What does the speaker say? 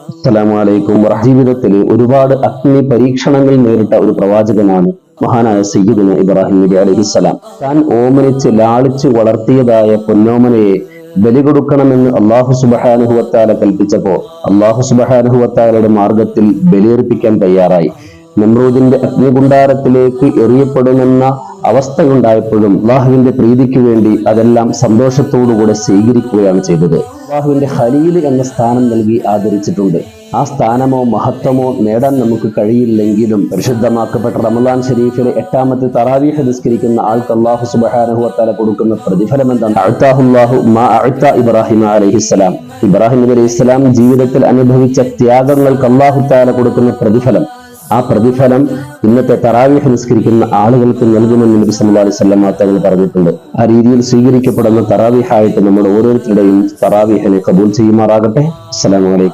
അസ്സലാമു അലൈക്കും. ജീവിതത്തിൽ ഒരുപാട് അഗ്നി പരീക്ഷണങ്ങൾ നേരിട്ട ഒരു പ്രവാചകനാണ് മഹാനായ സയ്യിദുന ഇബ്രാഹിം നബി അലൈഹിസ്സലാം. താൻ ഓമനിച്ച് ലാളിച്ചു വളർത്തിയതായ പൊന്നോമനയെ ബലി കൊടുക്കണമെന്ന് അല്ലാഹു സുബ്ഹാനഹു വ തആല കൽപ്പിച്ചപ്പോൾ അല്ലാഹു സുബ്ഹാനഹു വ തആലയുടെ മാർഗത്തിൽ ബലിയർപ്പിക്കാൻ തയ്യാറായി. നമ്രൂദിന്റെ അഗ്നികുണ്ടാരത്തിലേക്ക് എറിയപ്പെടുമെന്ന അവസ്ഥയുണ്ടായപ്പോഴും അള്ളാഹുവിന്റെ പ്രീതിക്ക് വേണ്ടി അതെല്ലാം സന്തോഷത്തോടുകൂടെ സ്വീകരിക്കുകയാണ് ചെയ്തത്. അള്ളാഹുവിന്റെ ഖലീൽ എന്ന സ്ഥാനം നൽകി ആദരിച്ചിട്ടുണ്ട്. ആ സ്ഥാനമോ മഹത്വമോ നേടാൻ നമുക്ക് കഴിയില്ലെങ്കിലും പരിശുദ്ധമാക്കപ്പെട്ട റമളാൻ ഷരീഫിലെ 8ാമത്തെ തറാവീഹ് നിസ്കരിക്കുന്ന ആൾക്ക് അല്ലാഹു സുബ്ഹാനഹു വ തആല കൊടുക്കുന്ന പ്രതിഫലം എന്താണ്? അഅതാഹുല്ലാഹു മാ അഅത ഇബ്രാഹിം അലൈഹിസ്സലാം. ഇബ്രാഹിം നബി അലൈഹിസ്സലാം ജീവിതത്തിൽ അനുഭവിച്ച ത്യാഗങ്ങൾക്ക് അല്ലാഹു തആല കൊടുക്കുന്ന പ്രതിഫലം, ആ പ്രതിഫലം ഇന്നത്തെ തറാവീഹ് നിസ്കരിക്കുന്ന ആളുകൾക്ക് നൽകുമെന്ന് നബി സല്ലല്ലാഹു അലൈഹി വസല്ലം തങ്ങൾ പറഞ്ഞിട്ടുണ്ട്. ആ രീതിയിൽ സ്വീകരിക്കപ്പെടുന്ന തറാവീഹായിട്ട് നമ്മൾ ഓരോരുത്തരുടെയും തറാവീഹിനെ കബൂൽ ചെയ്യുമാറാകട്ടെ. അസ്സലാമു അലൈക്കും.